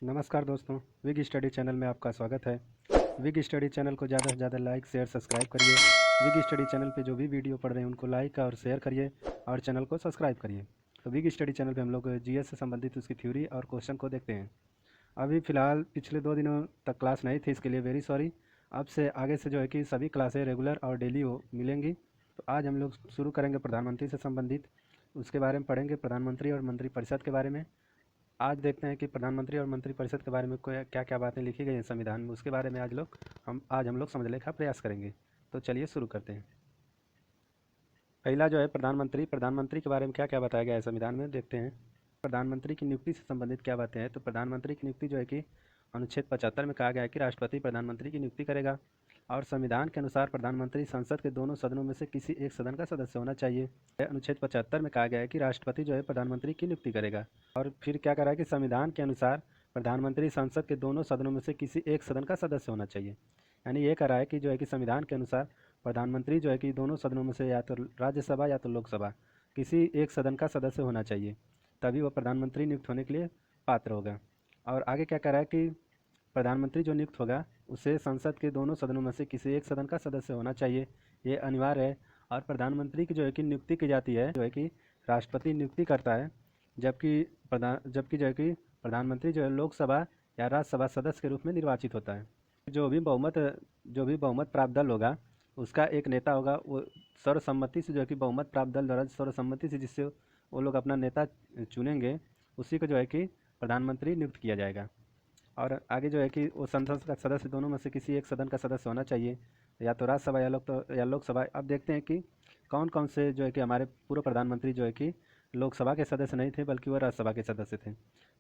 नमस्कार दोस्तों, wig study channel में आपका स्वागत है। विग स्टडी चैनल को ज़्यादा से ज़्यादा लाइक शेयर सब्सक्राइब करिए। विग स्टडी चैनल पे जो भी वीडियो पढ़ रहे हैं उनको लाइक और शेयर करिए और चैनल को सब्सक्राइब करिए। तो विग स्टडी चैनल पे हम लोग जीएस से संबंधित उसकी थ्योरी और क्वेश्चन को देखते हैं। अभी फ़िलहाल पिछले 2 दिनों तक क्लास नहीं थी, इसके लिए वेरी सॉरी। अब से आगे से जो है कि सभी क्लासें रेगुलर और डेली हो मिलेंगी। तो आज हम लोग शुरू करेंगे प्रधानमंत्री से संबंधित, उसके बारे में पढ़ेंगे, प्रधानमंत्री और मंत्रिपरिषद के बारे में। आज देखते हैं कि प्रधानमंत्री और मंत्रिपरिषद के बारे में क्या क्या बातें लिखी गई हैं संविधान में, उसके बारे में आज हम लोग समझने का प्रयास करेंगे। तो चलिए शुरू करते हैं। पहला जो है प्रधानमंत्री के बारे में क्या क्या बताया गया है संविधान में, देखते हैं। प्रधानमंत्री की नियुक्ति से संबंधित क्या बातें हैं। तो प्रधानमंत्री की नियुक्ति जो है कि अनुच्छेद 75 में कहा गया है कि राष्ट्रपति प्रधानमंत्री की नियुक्ति करेगा और संविधान के अनुसार प्रधानमंत्री संसद के दोनों सदनों में से किसी एक सदन का सदस्य होना चाहिए। अनुच्छेद 75 में कहा गया है कि राष्ट्रपति जो है प्रधानमंत्री की नियुक्ति करेगा। और फिर क्या करा है कि संविधान के अनुसार प्रधानमंत्री संसद के दोनों सदनों में से किसी एक सदन का सदस्य होना चाहिए। यानी ये करा है कि जो है कि संविधान के अनुसार प्रधानमंत्री जो है कि दोनों सदनों में से या तो राज्यसभा या तो लोकसभा किसी एक सदन का सदस्य होना चाहिए, तभी वह प्रधानमंत्री नियुक्त होने के लिए पात्र होगा। और आगे क्या कह रहा है कि प्रधानमंत्री जो नियुक्त होगा उसे संसद के दोनों सदनों में से किसी एक सदन का सदस्य होना चाहिए, ये अनिवार्य है। और प्रधानमंत्री की जो है कि नियुक्ति की जाती है, जो है कि राष्ट्रपति नियुक्ति करता है, जबकि जो है कि प्रधानमंत्री जो है लोकसभा या राज्यसभा सदस्य के रूप में निर्वाचित होता है। जो भी बहुमत प्राप्त दल होगा उसका एक नेता होगा, वो सर्वसम्मति से जो है कि बहुमत प्राप्त दल द्वारा सर्वसम्मति से जिससे वो लोग अपना नेता चुनेंगे, उसी को जो है कि प्रधानमंत्री नियुक्त किया जाएगा। और आगे जो है कि वो संसद का सदस्य दोनों में से किसी एक सदन का सदस्य होना चाहिए, या तो राज्यसभा या लोकसभा। अब देखते हैं कि कौन कौन से जो है कि हमारे पूर्व प्रधानमंत्री जो है कि लोकसभा के सदस्य नहीं थे बल्कि वह राज्यसभा के सदस्य थे।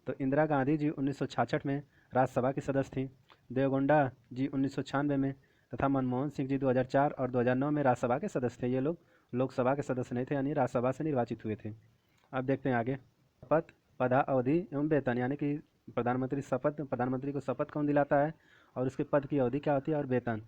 तो इंदिरा गांधी जी 1966 में राज्यसभा के सदस्य थी, देवगौड़ा जी 1996 में, तथा मनमोहन सिंह जी 2004 और 2009 में राज्यसभा के सदस्य थे। ये लोग लोकसभा के सदस्य नहीं थे, यानी राज्यसभा से निर्वाचित हुए थे। अब देखते हैं आगे। शपथ, पद अवधि एवं वेतन, यानी कि प्रधानमंत्री को शपथ कौन दिलाता है और उसके पद की अवधि क्या होती है और वेतन।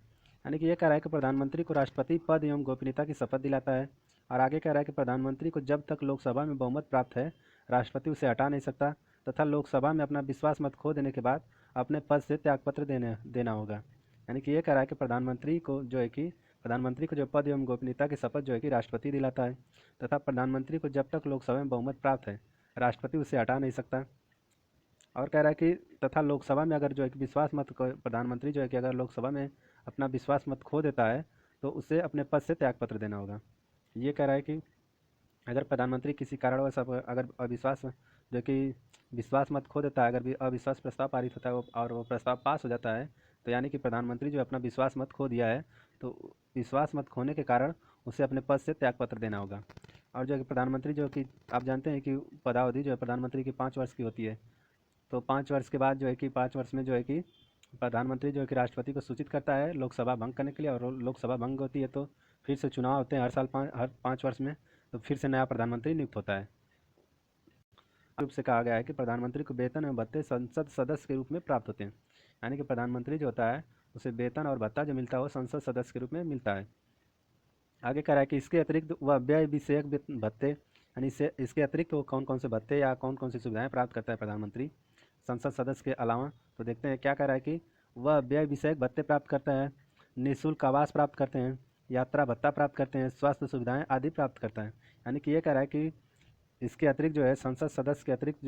यानी कि ये कह रहा है कि प्रधानमंत्री को राष्ट्रपति पद एवं गोपनीयता की शपथ दिलाता है। और आगे कह रहा है कि प्रधानमंत्री को जब तक लोकसभा में बहुमत प्राप्त है राष्ट्रपति उसे हटा नहीं सकता, तथा लोकसभा में अपना विश्वास मत खो देने के बाद अपने पद से त्यागपत्र देना होगा। यानी कि ये कह रहा है कि प्रधानमंत्री को जो पद एवं गोपनीयता की शपथ जो है कि राष्ट्रपति दिलाता है, तथा प्रधानमंत्री को जब तक लोकसभा में बहुमत प्राप्त है राष्ट्रपति उसे हटा नहीं सकता। और कह रहा है कि तथा लोकसभा में अगर जो है कि प्रधानमंत्री जो है कि अगर लोकसभा में अपना विश्वास मत खो देता है तो उसे अपने पद से त्यागपत्र देना होगा। ये कह रहा है कि अगर प्रधानमंत्री किसी कारणवश अगर अविश्वास जो कि विश्वास मत खो देता है, अगर भी अविश्वास प्रस्ताव पारित होता है और वो प्रस्ताव पास हो जाता है, तो यानी कि प्रधानमंत्री जो अपना विश्वास मत खो दिया है, तो विश्वास मत खोने के कारण उसे अपने पद से त्यागपत्र देना होगा। और जो कि प्रधानमंत्री जो कि आप जानते हैं कि पदावधि जो है प्रधानमंत्री की 5 वर्ष की होती है। तो 5 वर्ष के बाद जो है कि 5 वर्ष में जो है कि प्रधानमंत्री जो है कि राष्ट्रपति को सूचित करता है लोकसभा भंग करने के लिए, और लोकसभा भंग होती है तो फिर से चुनाव होते हैं हर 5 वर्ष में, तो फिर से नया प्रधानमंत्री नियुक्त होता है। रूप से कहा गया है कि प्रधानमंत्री को वेतन एवं भत्ते संसद सदस्य के रूप में प्राप्त होते हैं। यानी कि प्रधानमंत्री जो होता है उसे वेतन और भत्ता जो मिलता है वो संसद सदस्य के रूप में मिलता है। आगे कह रहा है कि इसके अतिरिक्त वह व्यय विषयक भत्ते, यानी इसके अतिरिक्त वो कौन कौन से भत्ते या कौन कौन सी सुविधाएं प्राप्त करता है प्रधानमंत्री संसद सदस्य के अलावा। तो देखते हैं क्या कह रहा है कि वह व्यय विषयक भत्ते प्राप्त करता है, निःशुल्क आवास प्राप्त करते हैं, यात्रा भत्ता प्राप्त करते हैं, स्वास्थ्य सुविधाएं आदि प्राप्त करता है। यानी कि ये कह रहा है कि इसके अतिरिक्त जो है संसद सदस्य के अतिरिक्त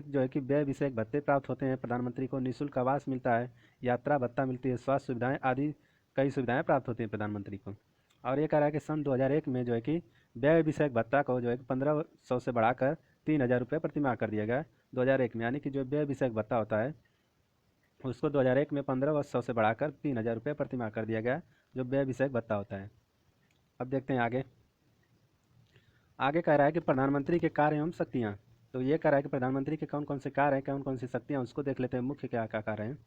जो है कि व्यय विषयक भत्ते प्राप्त होते हैं प्रधानमंत्री को, निःशुल्क आवास मिलता है, यात्रा भत्ता मिलती है, स्वास्थ्य सुविधाएं आदि कई सुविधाएं प्राप्त होती हैं प्रधानमंत्री को। और ये कह रहा है कि सन 2001 में जो है कि व्यय विषयक भत्ता को जो है कि 1500 से बढ़ाकर 3000 रुपये प्रतिमाह कर दिया गया 2001 में। यानी कि जो व्यय विषयक भत्ता होता है उसको 2001 में 1500 से बढ़ाकर 3000 रुपये प्रतिमाह कर दिया गया, जो व्यय विषयक भत्ता होता है। अब देखते हैं आगे। आगे कह रहा है कि प्रधानमंत्री के कार्य एवं शक्तियाँ। तो ये कह रहा है कि प्रधानमंत्री के कौन कौन से कार्य हैं, कौन कौन सी शक्तियाँ, उसको देख लेते हैं मुख्य क्या क्या कार्य हैं।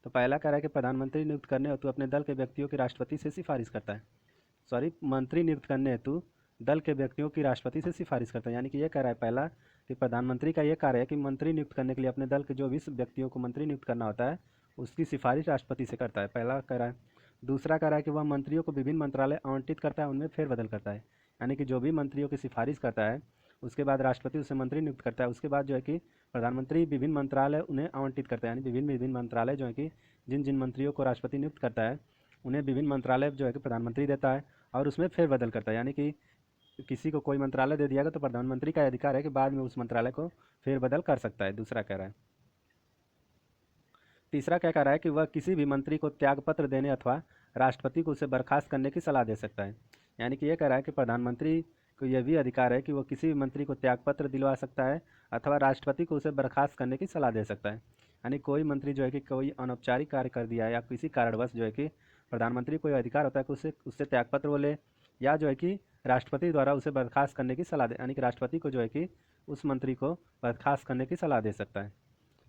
तो पहला कह रहा है कि प्रधानमंत्री नियुक्त करने हेतु अपने दल के व्यक्तियों की राष्ट्रपति से सिफारिश करता है। मंत्री नियुक्त करने हेतु दल के व्यक्तियों की राष्ट्रपति से सिफारिश करता है। यानी कि ये कह रहा है पहला कि प्रधानमंत्री का ये कार्य है कि मंत्री नियुक्त करने के लिए अपने दल के जो भी व्यक्तियों को मंत्री नियुक्त करना होता है उसकी सिफारिश राष्ट्रपति से करता है, पहला कह रहा है। दूसरा कह रहा है कि वह मंत्रियों को विभिन्न मंत्रालय आवंटित करता है, उनमें फेरबदल करता है। यानी कि जो भी मंत्रियों की सिफारिश करता है उसके बाद राष्ट्रपति उसे मंत्री नियुक्त करता है। उसके बाद जो है कि प्रधानमंत्री विभिन्न मंत्रालय उन्हें आवंटित करता है, यानी विभिन्न मंत्रालय जो है कि जिन जिन मंत्रियों को राष्ट्रपति नियुक्त करता है उन्हें विभिन्न मंत्रालय जो है कि प्रधानमंत्री देता है और उसमें फेरबदल करता है। यानी कि किसी को कोई मंत्रालय दे दिया गया तो प्रधानमंत्री का अधिकार है कि बाद में उस मंत्रालय को फेरबदल कर सकता है। दूसरा कह रहा है। तीसरा क्या कह रहा है कि वह किसी भी मंत्री को त्यागपत्र देने अथवा राष्ट्रपति को उसे बर्खास्त करने की सलाह दे सकता है। यानी कि ये कह रहा है कि प्रधानमंत्री को यह भी अधिकार है कि वो किसी भी मंत्री को त्यागपत्र दिलवा सकता है अथवा राष्ट्रपति को उसे बर्खास्त करने की सलाह दे सकता है। यानी कोई मंत्री जो है कि कोई अनौपचारिक कार्य कर दिया है या किसी कारणवश जो है कि प्रधानमंत्री को यह अधिकार होता है कि उससे त्यागपत्र वो ले या जो है कि राष्ट्रपति द्वारा उसे बर्खास्त करने की सलाह दे, यानी कि राष्ट्रपति को जो है कि उस मंत्री को बर्खास्त करने की सलाह दे सकता है।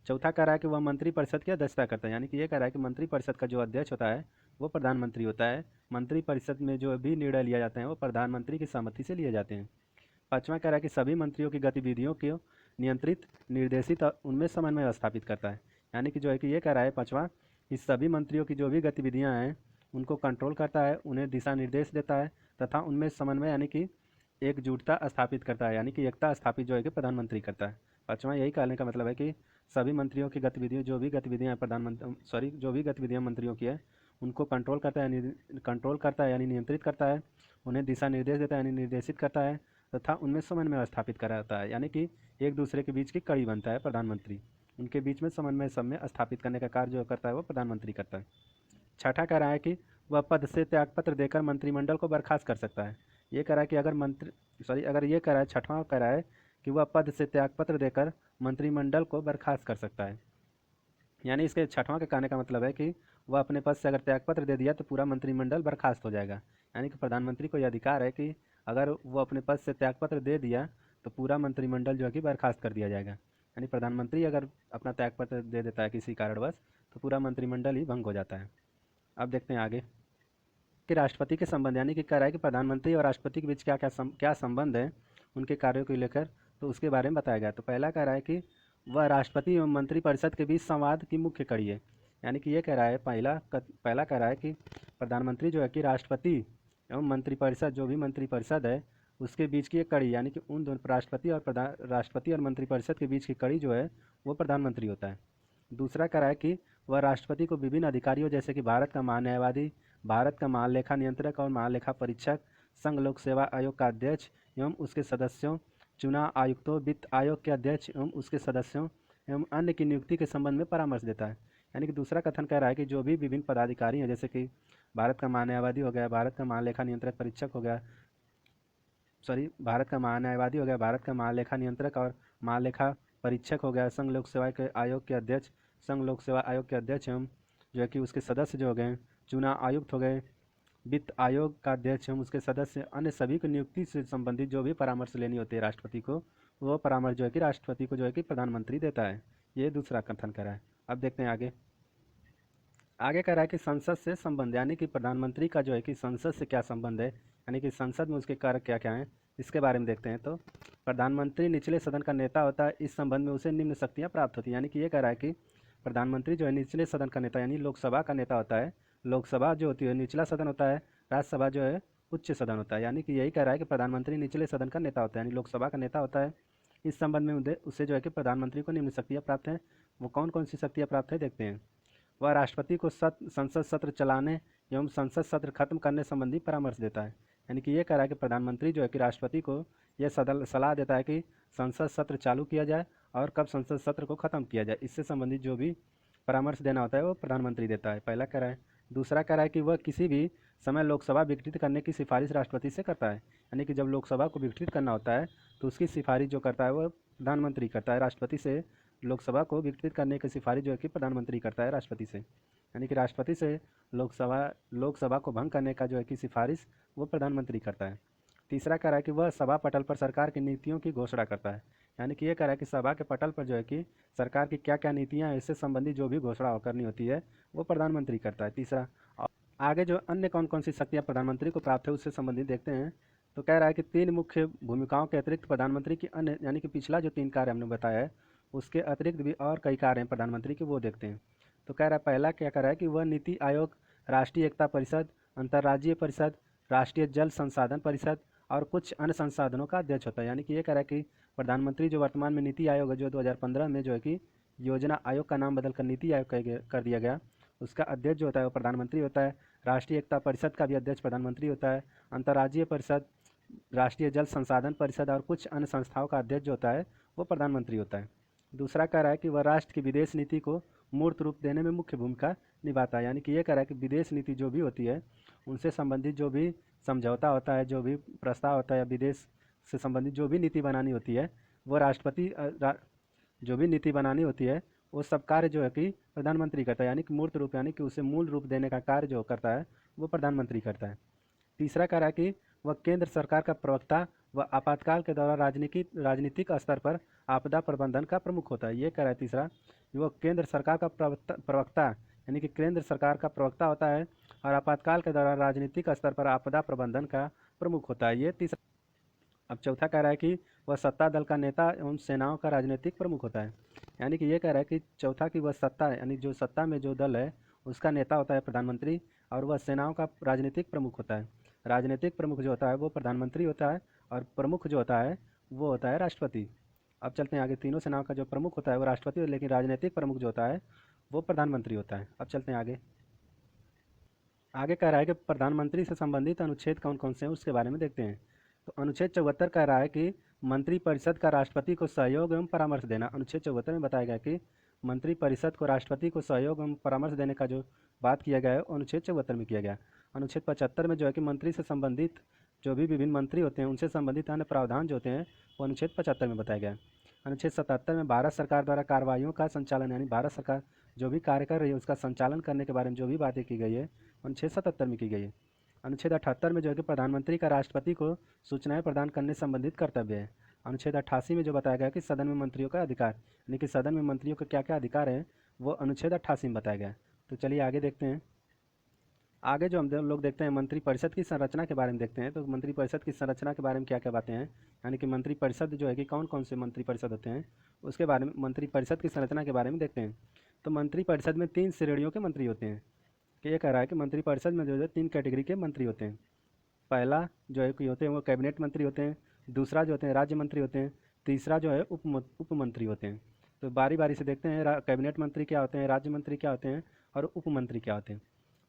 चौथा कह रहा है कि वह मंत्रिपरिषद की अध्यक्षता करता है। यानी कि ये कह रहा है कि मंत्रिपरिषद का जो अध्यक्ष होता है वो प्रधानमंत्री होता है। मंत्रिपरिषद में जो भी निर्णय लिए जाते हैं वो प्रधानमंत्री की सहमति से लिए जाते हैं। पाँचवां कह रहा है कि सभी मंत्रियों की गतिविधियों को नियंत्रित, निर्देशित और उनमें समन्वय स्थापित करता है। यानी कि जो है कि ये कह रहा है पाँचवां कि सभी मंत्रियों की जो भी गतिविधियाँ हैं उनको कंट्रोल करता है, उन्हें दिशा निर्देश देता है तथा उनमें समन्वय यानी कि एकजुटता स्थापित करता है, यानी कि एकता स्थापित जो है कि प्रधानमंत्री करता है। पाँचवां यही कहने का मतलब है कि सभी मंत्रियों की गतिविधियों जो भी गतिविधियां मंत्रियों की है उनको कंट्रोल करता है यानी नियंत्रित करता है, उन्हें दिशा निर्देश देता है यानी निर्देशित करता है तथा उनमें समन्वय स्थापित कराता है। यानी कि एक दूसरे के बीच की कड़ी बनता है प्रधानमंत्री, उनके बीच में समन्वय सब में स्थापित करने का कार्य जो करता है वो प्रधानमंत्री करता है। छठा कह रहा है कि वह पद से त्यागपत्र देकर मंत्रिमंडल को बर्खास्त कर सकता है। ये कह रहा है कि अगर ये कह रहा है, छठवां कह रहा है कि वह पद से त्यागपत्र देकर मंत्रिमंडल को बर्खास्त कर सकता है। यानी इसके छठवां के कहने का मतलब है कि वह अपने पद से अगर त्यागपत्र दे दिया तो पूरा मंत्रिमंडल बर्खास्त हो जाएगा। यानी कि प्रधानमंत्री को यह अधिकार है कि अगर वो अपने पद से त्यागपत्र दे दिया तो पूरा मंत्रिमंडल जो है कि बर्खास्त कर दिया जाएगा। यानी प्रधानमंत्री अगर अपना त्यागपत्र दे देता है किसी कारणवश तो पूरा मंत्रिमंडल ही भंग हो जाता है। अब देखते हैं आगे कि राष्ट्रपति के संबंध, यानी कि कह रहा है कि प्रधानमंत्री और राष्ट्रपति के बीच क्या संबंध है उनके कार्यों को लेकर, तो उसके बारे में बताया गया। तो पहला कह रहा है कि वह राष्ट्रपति एवं मंत्रिपरिषद के बीच संवाद की मुख्य कड़ी है। यानी कि ये कह रहा है पहला कह रहा है कि प्रधानमंत्री जो है कि राष्ट्रपति एवं मंत्रिपरिषद जो भी मंत्रिपरिषद है उसके बीच की एक कड़ी, यानी कि उन दोनों राष्ट्रपति और मंत्रिपरिषद के बीच की कड़ी जो है वो प्रधानमंत्री होता है। दूसरा कह रहा है कि वह राष्ट्रपति को विभिन्न अधिकारियों जैसे कि भारत का महान्यायवादी, भारत का महालेखा नियंत्रक और महालेखा परीक्षक, संघ लोक सेवा आयोग का अध्यक्ष एवं उसके सदस्यों, चुनाव आयुक्तों, वित्त आयोग के अध्यक्ष एवं उसके सदस्यों एवं अन्य की नियुक्ति के संबंध में परामर्श देता है। यानी कि दूसरा कथन कह रहा है कि जो भी विभिन्न पदाधिकारी हैं जैसे कि भारत का महान्यायवादी हो गया, भारत का महालेखा नियंत्रक परीक्षक हो गया, भारत का महान्यायवादी हो गया, भारत का महालेखा नियंत्रक और महालेखा परीक्षक हो गया, संघ लोक सेवा के आयोग के अध्यक्ष, संघ लोक सेवा आयोग के अध्यक्ष एवं जो है कि उसके सदस्य जो हो गए, चुनाव आयुक्त हो गए, वित्त आयोग का अध्यक्ष एवं उसके सदस्य, अन्य सभी को नियुक्ति से संबंधित जो भी परामर्श लेनी होती है राष्ट्रपति को, वो परामर्श जो है कि राष्ट्रपति को जो है कि प्रधानमंत्री देता है। ये दूसरा कथन कर रहा है। अब देखते हैं आगे कह रहा है कि संसद से संबंध, यानी कि प्रधानमंत्री का जो है कि संसद से क्या संबंध है, यानी कि संसद में उसके कार्य क्या क्या हैं, इसके बारे में देखते हैं। तो प्रधानमंत्री निचले सदन का नेता होता है, इस संबंध में उसे निम्न शक्तियाँ प्राप्त होती हैं। यानी कि ये कह रहा है कि प्रधानमंत्री जो है निचले सदन का नेता यानी लोकसभा का नेता होता है। लोकसभा जो होती है निचला सदन होता है, राज्यसभा जो है उच्च सदन होता है। यानी कि यही कह रहा है कि प्रधानमंत्री निचले सदन का नेता होता है यानी लोकसभा का नेता होता है। इस संबंध में उससे जो है कि प्रधानमंत्री को निम्न शक्तियाँ प्राप्त हैं। वो कौन कौन सी शक्तियाँ प्राप्त है देखते हैं। वह राष्ट्रपति को संसद सत्र चलाने एवं संसद सत्र खत्म करने संबंधी परामर्श देता है। यानी कि ये कह रहा है कि प्रधानमंत्री जो है कि राष्ट्रपति को यह सलाह देता है कि संसद सत्र चालू किया जाए और कब संसद सत्र को ख़त्म किया जाए, इससे संबंधित जो भी परामर्श देना होता है वो प्रधानमंत्री देता है। पहला कह रहा है। दूसरा कह रहा है कि वह किसी भी समय लोकसभा विघटित करने की सिफारिश राष्ट्रपति से करता है। यानी कि जब लोकसभा को विघटित करना होता है तो उसकी सिफारिश जो करता है वह प्रधानमंत्री करता है। राष्ट्रपति से लोकसभा को विघटित करने की सिफारिश जो है कि प्रधानमंत्री करता है राष्ट्रपति से। यानी कि राष्ट्रपति से लोकसभा को भंग करने का जो है कि सिफारिश वो प्रधानमंत्री करता है। तीसरा कह रहा है कि वह सभा पटल पर सरकार की नीतियों की घोषणा करता है। यानी कि ये कह रहा है कि सभा के पटल पर जो है कि सरकार की क्या क्या नीतियाँ हैं इससे संबंधित जो भी घोषणा करनी होती है वो प्रधानमंत्री करता है। तीसरा, आगे जो अन्य कौन कौन सी शक्तियाँ प्रधानमंत्री को प्राप्त है उससे संबंधित देखते हैं। तो कह रहा है कि 3 मुख्य भूमिकाओं के अतिरिक्त प्रधानमंत्री की अन्य, यानी कि पिछला जो 3 कार्य हमने बताया है उसके अतिरिक्त भी और कई कार्य हैं प्रधानमंत्री के, वो देखते हैं। तो कह रहा है पहला क्या कह रहा है कि वह नीति आयोग, राष्ट्रीय एकता परिषद, अंतर्राज्यीय परिषद, राष्ट्रीय जल संसाधन परिषद और कुछ अन्य संसाधनों का अध्यक्ष होता है। यानी कि ये कह रहा है कि प्रधानमंत्री जो वर्तमान में नीति आयोग है, जो 2015 में जो है कि योजना आयोग का नाम बदलकर नीति आयोग कर दिया गया, उसका अध्यक्ष जो होता है वो प्रधानमंत्री होता है। राष्ट्रीय एकता परिषद का भी अध्यक्ष प्रधानमंत्री होता है। अंतर्राज्यीय परिषद, राष्ट्रीय जल संसाधन परिषद और कुछ अन्य संस्थाओं का अध्यक्ष जो होता है वो प्रधानमंत्री होता है। दूसरा कह रहा है कि वह राष्ट्र की विदेश नीति को मूर्त रूप देने में मुख्य भूमिका निभाता है। यानी कि ये कह रहा है कि विदेश नीति जो भी होती है उनसे संबंधित जो भी समझौता होता है, जो भी प्रस्ताव होता है या विदेश से संबंधित जो भी नीति बनानी होती है वो जो भी नीति बनानी होती है वो सब कार्य जो है कि प्रधानमंत्री करता है। यानी कि मूर्त रूप, यानी कि उसे मूल रूप देने का कार्य जो करता है वो प्रधानमंत्री करता है। तीसरा कह रहा है कि वह केंद्र सरकार का प्रवक्ता व आपातकाल के दौरान राजनीतिक स्तर पर आपदा प्रबंधन का प्रमुख होता है। ये कह रहा है तीसरा, वह केंद्र सरकार का प्रवक्ता यानी कि केंद्र सरकार का प्रवक्ता होता है और आपातकाल के दौरान राजनीतिक स्तर पर आपदा प्रबंधन का प्रमुख होता है। ये तीसरा। अब चौथा कह रहा है कि वह सत्ता दल का नेता एवं सेनाओं का राजनीतिक प्रमुख होता है। यानी कि ये कह रहा है कि चौथा की वह सत्ता यानी जो सत्ता में जो दल है उसका नेता होता है प्रधानमंत्री और वह सेनाओं का राजनीतिक प्रमुख होता है। राजनीतिक प्रमुख जो होता है वो प्रधानमंत्री होता है और प्रमुख जो होता है वो होता है राष्ट्रपति। अब चलते हैं आगे। तीनों सेनाओं का जो प्रमुख होता है वो राष्ट्रपति, लेकिन राजनीतिक प्रमुख जो होता है वो प्रधानमंत्री होता है। अब चलते हैं आगे। आगे कह रहा है कि प्रधानमंत्री से संबंधित अनुच्छेद कौन कौन से हैं उसके बारे में देखते हैं। तो अनुच्छेद 74 कह रहा है कि मंत्रिपरिषद का राष्ट्रपति को सहयोग एवं परामर्श देना। अनुच्छेद 74 में बताया गया कि मंत्रिपरिषद को राष्ट्रपति को सहयोग एवं परामर्श देने का जो बात किया गया है वो अनुच्छेद 74 में किया गया। अनुच्छेद 75 में जो है कि मंत्री से संबंधित जो भी विभिन्न मंत्री होते हैं उनसे संबंधित अन्य प्रावधान जो होते हैं वो अनुच्छेद 75 में बताया गया। अनुच्छेद 77 में भारत सरकार द्वारा कार्रवाइयों का संचालन, यानी भारत सरकार जो भी कार्य कर रही है उसका संचालन करने के बारे में जो भी बातें की गई है अनुच्छेद 77 में की गई है। अनुच्छेद 78 में जो है कि प्रधानमंत्री का राष्ट्रपति को सूचनाएं प्रदान करने संबंधित कर्तव्य है। अनुच्छेद 88 में जो बताया गया कि सदन में मंत्रियों का अधिकार, यानी कि सदन में मंत्रियों का क्या क्या अधिकार है वो अनुच्छेद 88 में बताया गया। तो चलिए आगे देखते हैं। आगे जो हम लोग देखते हैं मंत्रिपरिषद की संरचना के बारे में देखते हैं। तो मंत्रिपरिषद की संरचना के बारे में क्या क्या बातें हैं, यानी कि मंत्रिपरिषद जो है कि कौन कौन से मंत्रिपरिषद होते हैं उसके बारे में, मंत्रिपरिषद की संरचना के बारे में देखते हैं। तो मंत्रिपरिषद में 3 श्रेणियों के मंत्री होते हैं। कि ये कह रहा है कि मंत्रिपरिषद में जो है 3 कैटेगरी के मंत्री होते हैं। पहला जो है कि होते हैं वो कैबिनेट मंत्री होते हैं, दूसरा जो होते हैं राज्य मंत्री होते हैं, तीसरा जो है उप मंत्री होते हैं। तो बारी बारी से देखते हैं कैबिनेट मंत्री क्या होते हैं, राज्य मंत्री क्या होते हैं और उप मंत्री क्या होते हैं।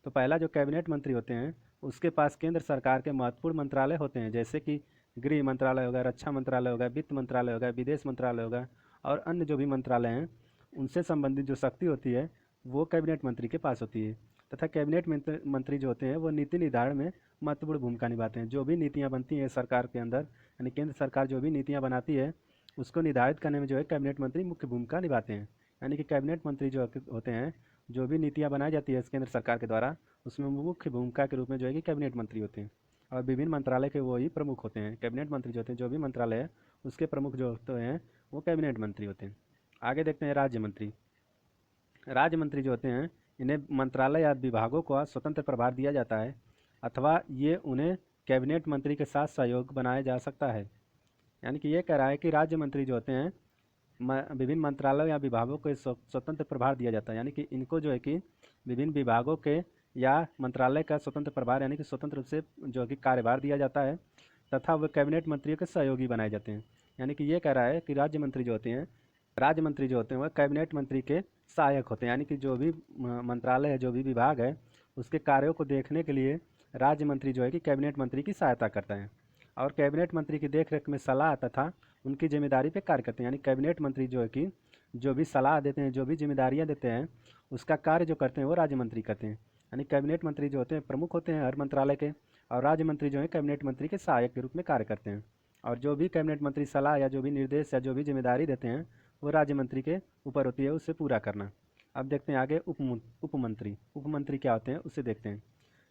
तो पहला जो कैबिनेट मंत्री होते हैं उसके पास केंद्र सरकार के महत्वपूर्ण मंत्रालय होते हैं, जैसे कि गृह मंत्रालय होगा, रक्षा मंत्रालय होगा, वित्त मंत्रालय होगा, विदेश मंत्रालय होगा और अन्य जो भी मंत्रालय हैं उनसे संबंधित जो शक्ति होती है वो कैबिनेट मंत्री के पास होती है। तथा कैबिनेट मंत्री जो होते हैं वो नीति निर्धारण में महत्वपूर्ण भूमिका निभाते हैं। जो भी नीतियाँ बनती हैं सरकार के अंदर, यानी केंद्र सरकार जो भी नीतियाँ बनाती है उसको निर्धारित करने में जो है कैबिनेट मंत्री मुख्य भूमिका निभाते हैं। यानी कि कैबिनेट मंत्री जो होते हैं, जो भी नीतियाँ बनाई जाती है केंद्र सरकार के द्वारा उसमें मुख्य भूमिका के रूप में जो है कि कैबिनेट मंत्री होते हैं और विभिन्न मंत्रालय के वो ही प्रमुख होते हैं। कैबिनेट मंत्री जो होते हैं, जो भी मंत्रालय है उसके प्रमुख जो होते हैं वो कैबिनेट मंत्री होते हैं। आगे देखते हैं राज्य मंत्री। राज्य मंत्री जो होते हैं इन्हें मंत्रालय या विभागों को स्वतंत्र प्रभार दिया जाता है अथवा ये उन्हें कैबिनेट मंत्री के साथ सहयोग बनाया जा सकता है। यानी कि ये कह रहा है कि राज्य मंत्री जो होते हैं विभिन्न मंत्रालयों या विभागों को स्वतंत्र प्रभार दिया जाता है। यानी कि इनको जो है कि विभिन्न विभागों के या मंत्रालय का स्वतंत्र प्रभार यानी कि स्वतंत्र रूप से जो कि कार्यभार दिया जाता है तथा वह कैबिनेट मंत्रियों के सहयोगी बनाए जाते हैं। यानी कि ये कह रहा है कि राज्य मंत्री जो होते हैं वह कैबिनेट मंत्री के सहायक होते हैं। यानी कि जो भी मंत्रालय है, जो भी विभाग है उसके कार्यों को देखने के लिए राज्य मंत्री जो है कि कैबिनेट मंत्री की सहायता करता है और कैबिनेट मंत्री की देखरेख में सलाह तथा उनकी जिम्मेदारी पे कार्य करते हैं। यानी कैबिनेट मंत्री जो है कि जो भी सलाह देते हैं, जो भी जिम्मेदारियां देते हैं उसका कार्य जो करते हैं वो राज्य मंत्री करते हैं। यानी कैबिनेट मंत्री जो होते हैं प्रमुख होते हैं हर मंत्रालय के और राज्य मंत्री जो है कैबिनेट मंत्री के सहायक के रूप में कार्य करते हैं। और जो भी कैबिनेट मंत्री सलाह या जो भी निर्देश या जो भी जिम्मेदारी देते हैं वो राज्य मंत्री के ऊपर होती है उससे पूरा करना। अब देखते हैं आगे उपमंत्री क्या होते हैं उसे देखते हैं।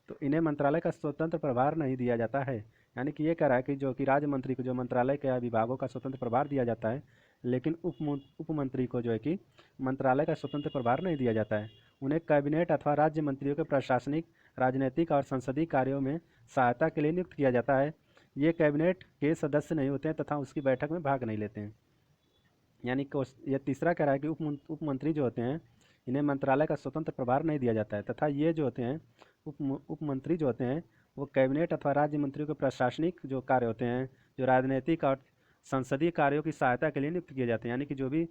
तो इन्हें मंत्रालय का स्वतंत्र प्रभार नहीं दिया जाता है। यानी कि ये कह रहा है कि जो कि राज्य मंत्री को जो मंत्रालय के या विभागों का स्वतंत्र प्रभार दिया जाता है, लेकिन उपमंत्री को जो है कि मंत्रालय का स्वतंत्र प्रभार नहीं दिया जाता है। उन्हें कैबिनेट अथवा राज्य मंत्रियों के प्रशासनिक, राजनीतिक और संसदीय कार्यों में सहायता के लिए नियुक्त किया जाता है। ये कैबिनेट के सदस्य नहीं होते हैं तथा उसकी बैठक में भाग नहीं लेते हैं। यानी यह तीसरा कह रहा है कि उपमंत्री जो होते हैं इन्हें मंत्रालय का स्वतंत्र प्रभार नहीं दिया जाता है तथा ये जो होते हैं उपमंत्री जो होते हैं वो कैबिनेट अथवा राज्य मंत्रियों के प्रशासनिक जो कार्य होते हैं, जो राजनीतिक और संसदीय कार्यों की सहायता के लिए नियुक्त किए जाते हैं। यानी कि जो भी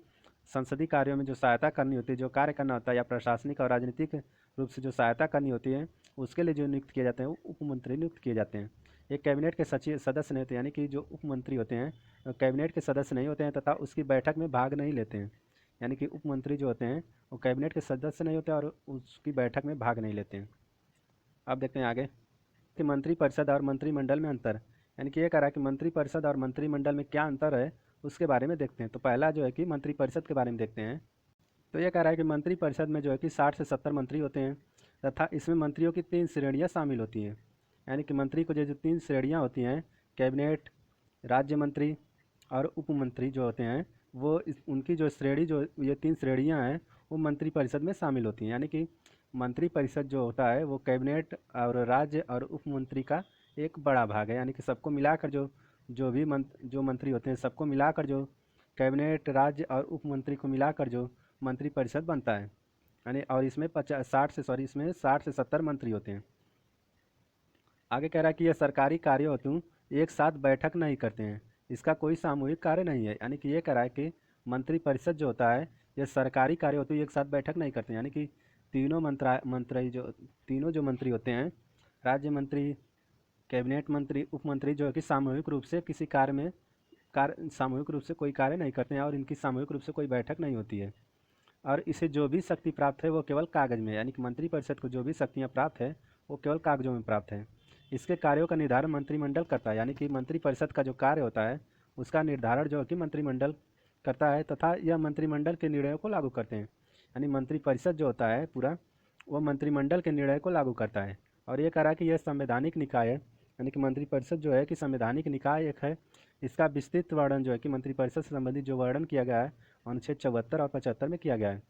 संसदीय कार्यों में जो सहायता करनी होती है, जो कार्य करना होता है, या प्रशासनिक और राजनीतिक रूप से जो सहायता करनी होती है, उसके लिए जो नियुक्त किए जाते हैं वो उपमंत्री नियुक्त किए जाते हैं। एक कैबिनेट के सचिव सदस्य नहीं होते, यानी कि जो उपमंत्री होते हैं कैबिनेट के सदस्य नहीं होते हैं तथा उसकी बैठक में भाग नहीं लेते हैं। यानी कि उपमंत्री जो होते हैं वो कैबिनेट के सदस्य नहीं होते और उसकी बैठक में भाग नहीं लेते हैं। अब देखते हैं आगे कि मंत्रिपरिषद और मंत्रिमंडल में अंतर। यानी कि ये कह रहा है कि मंत्रिपरिषद और मंत्रिमंडल में क्या अंतर है, उसके बारे में देखते हैं। तो पहला जो है कि मंत्रिपरिषद के बारे में देखते हैं। तो ये कह रहा है कि मंत्रिपरिषद में जो है कि 60 से 70 मंत्री होते हैं तथा इसमें मंत्रियों की 3 श्रेणियाँ शामिल होती हैं। यानी कि मंत्री को जो 3 श्रेणियाँ होती हैं, कैबिनेट, राज्य मंत्री और उपमंत्री जो होते हैं, वो उनकी जो श्रेणी, जो ये 3 श्रेणियाँ हैं, वो मंत्रिपरिषद में शामिल होती हैं। यानी कि मंत्रिपरिषद जो होता है वो कैबिनेट और राज्य और उपमंत्री का एक बड़ा भाग है। यानी कि सबको मिलाकर जो मंत्री होते हैं, सबको मिलाकर जो कैबिनेट, राज्य और उपमंत्री को मिलाकर जो मंत्रिपरिषद बनता है। यानी और इसमें 60 से 70 मंत्री होते हैं। आगे कह रहा है कि यह सरकारी कार्य हेतु एक साथ बैठक नहीं करते हैं, इसका कोई सामूहिक कार्य नहीं है। यानी कि ये कह रहा है कि मंत्रिपरिषद जो होता है यह सरकारी कार्य हेतु एक साथ बैठक नहीं करते हैं। यानी कि तीनों जो मंत्री होते हैं, राज्य मंत्री, कैबिनेट मंत्री, उपमंत्री, जो है कि सामूहिक रूप से किसी सामूहिक रूप से कोई कार्य नहीं करते हैं और इनकी सामूहिक रूप से कोई बैठक नहीं होती है। और इसे जो भी शक्ति प्राप्त है वो केवल कागज़ में, यानी कि मंत्रिपरिषद को जो भी शक्तियाँ प्राप्त है वो केवल कागजों में प्राप्त है। इसके कार्यों का निर्धारण मंत्रिमंडल करता है। यानी कि मंत्रिपरिषद का जो कार्य होता है उसका निर्धारण जो है कि मंत्रिमंडल करता है तथा यह मंत्रिमंडल के निर्णयों को लागू करते हैं। यानी मंत्रिपरिषद जो होता है पूरा, वो मंत्रिमंडल के निर्णय को लागू करता है। और ये कह रहा है कि यह संवैधानिक निकाय है। यानी कि मंत्रिपरिषद जो है कि संवैधानिक निकाय एक है। इसका विस्तृत वर्णन जो है कि मंत्रिपरिषद से संबंधित जो वर्णन किया गया है अनुच्छेद 74 और 75 में किया गया है।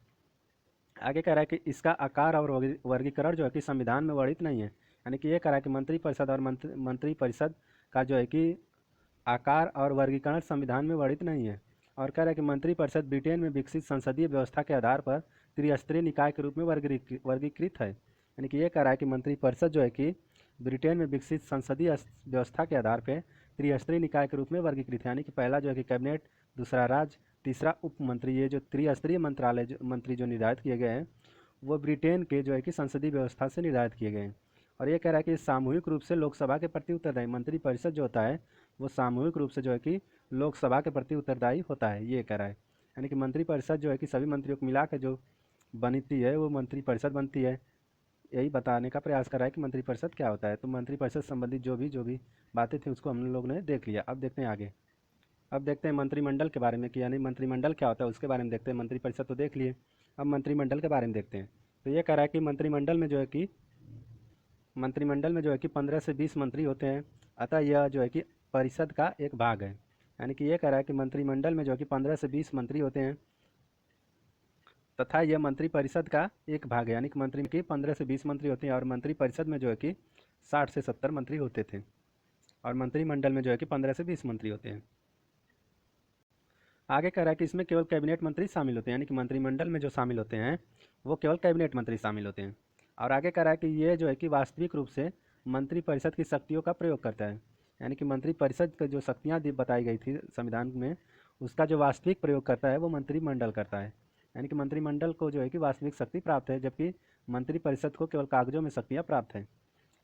आगे कह रहा है कि इसका आकार और वर्गीकरण जो है कि संविधान में वर्णित नहीं है। यानी कि ये कह रहा है कि मंत्रिपरिषद और मंत्रिपरिषद का जो है कि आकार और वर्गीकरण संविधान में वर्णित नहीं है। और कह रहा है कि मंत्रिपरिषद ब्रिटेन में विकसित संसदीय व्यवस्था के आधार पर त्रिस्तरीय निकाय के रूप में वर्गीकृत है। यानी कि ये कह रहा है कि मंत्रिपरिषद जो है कि ब्रिटेन में विकसित संसदीय व्यवस्था के आधार पर त्रिस्तरीय निकाय के रूप में वर्गीकृत है। यानी कि पहला जो है कि कैबिनेट, दूसरा राज्य, तीसरा उपमंत्री, ये जो त्रिस्तरीय मंत्री जो निर्धारित किए गए हैं वो ब्रिटेन के जो है कि संसदीय व्यवस्था से निर्धारित किए गए हैं। और ये कह रहा है कि सामूहिक रूप से लोकसभा के प्रति उत्तरदायी, मंत्रिपरिषद जो होता है वो सामूहिक रूप से जो है कि लोकसभा के प्रति उत्तरदायी होता है, ये कह रहा है। यानी कि मंत्रिपरिषद जो है कि सभी मंत्रियों को मिलाकर जो बनती है वो मंत्रिपरिषद बनती है। यही बताने का प्रयास कर रहा है कि मंत्रिपरिषद क्या होता है। तो मंत्रिपरिषद संबंधित जो भी बातें थी उसको हम लोग ने देख लिया। अब देखते हैं आगे। अब देखते हैं मंत्रिमंडल के बारे में कि यानी मंत्रिमंडल क्या होता है उसके बारे में देखते हैं। मंत्रिपरिषद तो देख लिए, अब मंत्रिमंडल के बारे में देखते हैं। तो ये कह रहा है कि मंत्रिमंडल में जो है कि 15 से 20 मंत्री होते हैं, अतः यह जो है कि परिषद का एक भाग है। यानी कि ये कह रहा है कि मंत्रिमंडल में जो है कि 15 से 20 मंत्री होते हैं तथा यह मंत्रिपरिषद का एक भाग है। यानी कि मंत्री की 15 से 20 मंत्री होते हैं और मंत्रिपरिषद में जो है कि 60 से 70 मंत्री होते थे और मंत्रिमंडल में जो है कि 15 से 20 मंत्री होते हैं। आगे कह रहा है कि इसमें केवल कैबिनेट मंत्री शामिल होते हैं। यानी कि मंत्रिमंडल में जो शामिल होते हैं वो केवल कैबिनेट मंत्री शामिल होते हैं। और आगे कह रहा है कि ये जो है कि वास्तविक रूप से मंत्रिपरिषद की शक्तियों का प्रयोग करता है। यानी कि मंत्रिपरिषद की जो शक्तियाँ बताई गई थी संविधान में, उसका जो वास्तविक प्रयोग करता है वो मंत्रिमंडल करता है। यानी कि मंत्रिमंडल को जो है कि वास्तविक शक्ति प्राप्त है, जबकि मंत्रिपरिषद को केवल कागजों में शक्तियाँ प्राप्त हैं।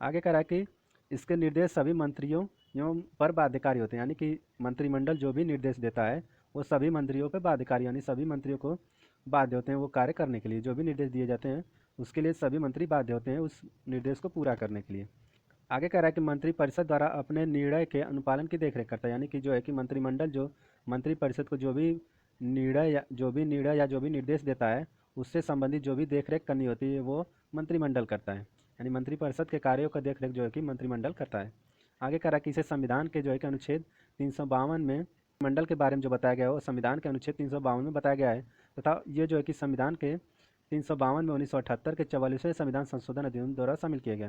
आगे कह रहा है कि इसके निर्देश सभी मंत्रियों एवं पर बाध्यकारी होते हैं। यानी कि मंत्रिमंडल जो भी निर्देश देता है वो सभी मंत्रियों पर बाध्यकारी, यानी सभी मंत्रियों को बाध्य होते हैं वो कार्य करने के लिए। जो भी निर्देश दिए जाते हैं उसके लिए सभी मंत्री बाध्य होते हैं उस निर्देश को पूरा करने के लिए। आगे कह रहा है कि मंत्रिपरिषद द्वारा अपने निर्णय के अनुपालन की देखरेख करता है। यानी कि जो है कि मंत्रिमंडल जो मंत्रिपरिषद को जो भी निर्णय या जो भी निर्देश देता है उससे संबंधित जो भी देखरेख करनी होती है वो मंत्रिमंडल करता है। यानी मंत्रिपरिषद के कार्यों का देखरेख जो है कि मंत्रिमंडल करता है। आगे कह रहा है कि इसे संविधान के जो है कि अनुच्छेद 352 में मंडल के बारे में जो बताया गया है वो संविधान के अनुच्छेद 352 में बताया गया है तथा ये जो है कि संविधान के 352 में 1978 के 44वें संविधान संशोधन अधिनियम द्वारा शामिल किया गया।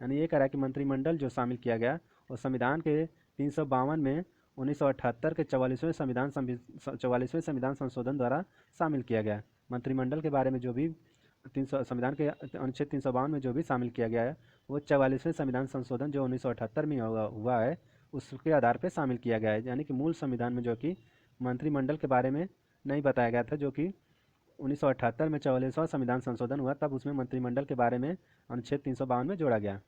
यानी ये कह रहा है कि मंत्रिमंडल जो शामिल किया गया वो संविधान के 352 में 1978 के 44वें संविधान संशोधन द्वारा शामिल किया गया। मंत्रिमंडल के बारे में जो भी संविधान के अनुच्छेद 352 में जो भी शामिल किया गया है वो 44वें संविधान संशोधन जो 1978 में हुआ है उसके आधार पर शामिल किया गया है। यानी कि मूल संविधान में जो कि मंत्रिमंडल के बारे में नहीं बताया गया था, जो कि 1978 में 44वां संविधान संशोधन हुआ तब उसमें मंत्रिमंडल के बारे में अनुच्छेद 352 में जोड़ा गया।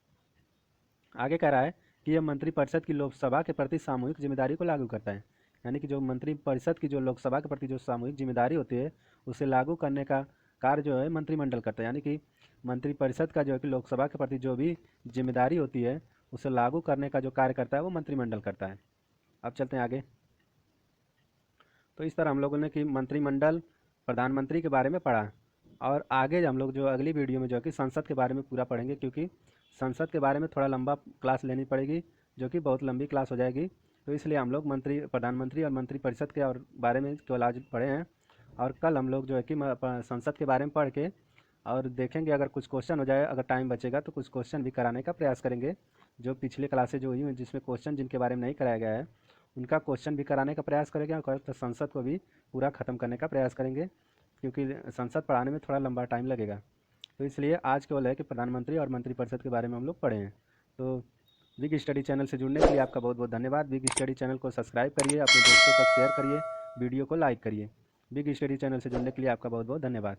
आगे कह रहा है कि यह मंत्रिपरिषद की लोकसभा के प्रति सामूहिक जिम्मेदारी को लागू करता है। यानी कि जो मंत्रिपरिषद की जो लोकसभा के प्रति जो सामूहिक जिम्मेदारी होती है उसे लागू करने का कार्य जो है मंत्रिमंडल करता है। यानी कि मंत्रिपरिषद का जो है कि लोकसभा के प्रति जो भी जिम्मेदारी होती है उसे लागू करने का जो कार्य करता है वो मंत्रिमंडल करता है। अब चलते हैं आगे। तो इस तरह हम लोगों ने कि मंत्रिमंडल, प्रधानमंत्री के बारे में पढ़ा, और आगे हम लोग जो अगली वीडियो में जो है कि संसद के बारे में पूरा पढ़ेंगे, क्योंकि संसद के बारे में थोड़ा लंबा क्लास लेनी पड़ेगी, जो कि बहुत लंबी क्लास हो जाएगी। तो इसलिए हम लोग प्रधानमंत्री और मंत्रिपरिषद के और बारे में केवल आज पढ़े हैं, और कल हम लोग जो है कि संसद के बारे में पढ़ के और देखेंगे, अगर कुछ क्वेश्चन हो जाए, अगर टाइम बचेगा तो कुछ क्वेश्चन भी कराने का प्रयास करेंगे। जो पिछले क्लासेज जो हुई हैं जिसमें क्वेश्चन जिनके बारे में नहीं कराया गया है उनका क्वेश्चन भी कराने का प्रयास करेंगे, और तो संसद को भी पूरा ख़त्म करने का प्रयास करेंगे, क्योंकि संसद पढ़ाने में थोड़ा लंबा टाइम लगेगा। तो इसलिए आज केवल है कि प्रधानमंत्री और मंत्रिपरिषद के बारे में हम लोग पढ़े हैं। तो विग स्टडी चैनल से जुड़ने के लिए आपका बहुत बहुत धन्यवाद। विग स्टडी चैनल को सब्सक्राइब करिए, अपने दोस्तों तक शेयर करिए, वीडियो को लाइक करिए। विग स्टडी चैनल से जुड़ने के लिए आपका बहुत बहुत धन्यवाद।